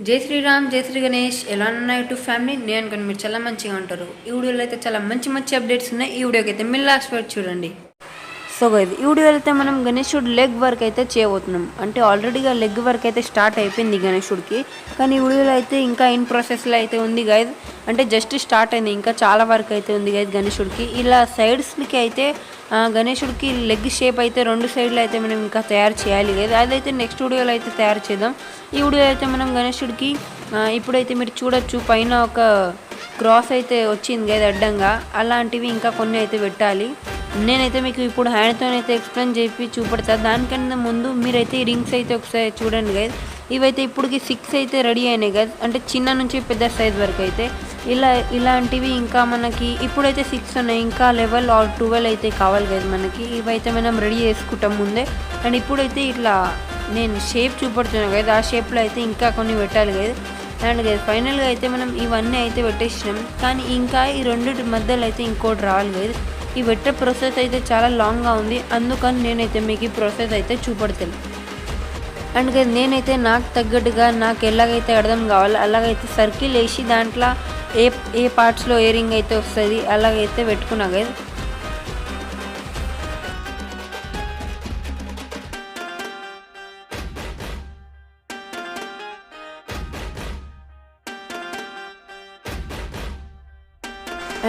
జై శ్రీరామ్, జై శ్రీ గణేష్. ఎలా ఉన్నాయి యూట్యూబ్ ఫ్యామిలీ? నేను అనుకుని మీరు చాలా మంచిగా ఉంటారు. ఈ వీడియోలో అయితే చాలా మంచి మంచి అప్డేట్స్ ఉన్నాయి. ఈ వీడియోకి అయితే మీరు లాస్ట్ వరకు చూడండి. సో గైస్, ఈ వీడియోలో అయితే మనం గణేశుడు లెగ్ వర్క్ అయితే చేయబోతున్నాం. అంటే ఆల్రెడీగా లెగ్ వర్క్ అయితే స్టార్ట్ అయిపోయింది గణేశుడికి, కానీ ఈ వీడియోలో అయితే ఇంకా ఇన్ ప్రాసెస్లో అయితే ఉంది గైస్. అంటే జస్ట్ స్టార్ట్ అయింది, ఇంకా చాలా వర్క్ అయితే ఉంది గైస్ గణేశుడికి. ఇలా సైడ్స్కి అయితే గణేశుడికి లెగ్ షేప్ అయితే రెండు సైడ్లు అయితే మనం ఇంకా తయారు చేయాలి గైస్. అదైతే నెక్స్ట్ వీడియోలో అయితే తయారు చేద్దాం. ఈ వీడియోలో అయితే మనం గణేశుడికి ఇప్పుడైతే మీరు చూడొచ్చు, పైన ఒక క్రాస్ అయితే వచ్చింది గైస్ అడ్డంగా. అలాంటివి ఇంకా కొన్ని అయితే పెట్టాలి. నేనైతే మీకు ఇప్పుడు హ్యాండ్తోనైతే ఎక్స్ప్లెయిన్ చేసి చూపెడతాను. దానికన్నా ముందు మీరైతే ఈ రింగ్స్ అయితే ఒకసారి చూడండి గైస్. ఇవైతే ఇప్పటికి 6 అయితే రెడీ అయినాయి గైస్. అంటే చిన్న నుంచి పెద్ద సైజ్ వరకు అయితే ఇలాంటివి ఇంకా మనకి ఇప్పుడైతే 6 ఉన్నాయి. ఇంకా 11 ఆర్ 12 అయితే కావాలి గైస్ మనకి. ఇవైతే మనం రెడీ చేసుకుంటాం ముందే. అండ్ ఇప్పుడైతే ఇట్లా నేను షేప్ చూపెడుతున్నాను గైస్. ఆ షేప్లో అయితే ఇంకా కొన్ని పెట్టాలి గైస్. అండ్ గైస్ ఫైనల్గా అయితే మనం ఇవన్నీ అయితే పెట్టేసినాం, కానీ ఇంకా ఈ రెండింటి మధ్యలో అయితే ఇంకోటి రావాలి గైస్. ఈ పెట్టే ప్రాసెస్ అయితే చాలా లాంగ్గా ఉంది, అందుకని నేనైతే మీకు ఈ ప్రాసెస్ అయితే చూపెడతాను. అండ్ గైస్ నేనైతే నాకు తగ్గట్టుగా నాకు ఎలాగైతే అర్థం కావాలో అలాగైతే సర్కిల్ వేసి దాంట్లో ఏ పార్ట్స్లో ఏ రింగ్ అయితే వస్తుంది అలాగైతే పెట్టుకున్నా గైస్.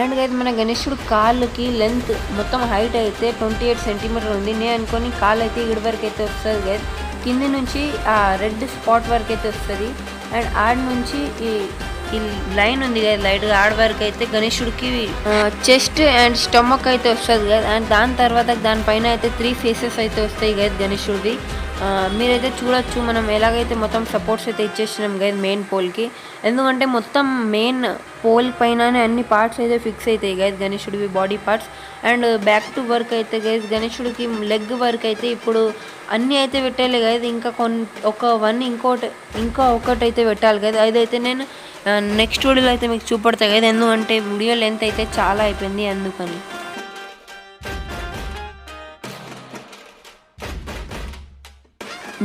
అండ్ గైస్ మన గణేశుడు కాళ్ళకి లెంత్ మొత్తం హైట్ అయితే 28 సెంటీమీటర్ ఉంది. నేను అనుకొని కాళ్ళు అయితే ఇక్కడి వరకు అయితే వస్తుంది గైస్. కింది నుంచి ఆ రెడ్ స్పాట్ వరకు అయితే వస్తుంది. అండ్ ఆడ నుంచి ఈ లైన్ ఉంది కదా లైట్గా, ఆడ వరకు అయితే గణేశుడికి చెస్ట్ అండ్ స్టమక్ అయితే వస్తుంది కదా. అండ్ దాని తర్వాత దానిపైన అయితే 3 ఫేసెస్ అయితే వస్తాయి గైస్ గణేశుడిది. మీరైతే చూడొచ్చు మనం ఎలాగైతే మొత్తం సపోర్ట్స్ అయితే ఇచ్చేసినాం గైస్ మెయిన్ పోల్కి. ఎందుకంటే మొత్తం మెయిన్ పోల్ పైననే అన్ని పార్ట్స్ అయితే ఫిక్స్ అవుతాయి గైస్ గణేశుడివి body parts. And back to work అయితే గైస్ గణేశుడికి లెగ్ వర్క్ అయితే ఇప్పుడు అన్నీ అయితే పెట్టాలి గైస్. ఇంకా ఇంకా ఒకటి అయితే పెట్టాలి గైస్. అదైతే నేను నెక్స్ట్ వీడియోలో అయితే మీకు చూపెడతా గైస్. ఎందుకంటే వీడియో లెంత్ అయితే చాలా అయిపోయింది అందుకని.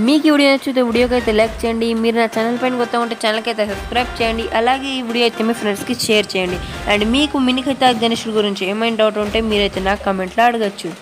మీకు ఈ వీడియో నచ్చితే వీడియోకి అయితే లైక్ చేయండి. మీరు నా ఛానల్ పైన కొత్త ఉంటే ఛానల్కి అయితే సబ్స్క్రైబ్ చేయండి. అలాగే ఈ వీడియో అయితే మీ ఫ్రెండ్స్కి షేర్ చేయండి. అండ్ మీకు మినికైతే గణేశుడి గురించి ఏమైనా డౌట్ ఉంటే మీరైతే నాకు కామెంట్లో అడగచ్చు.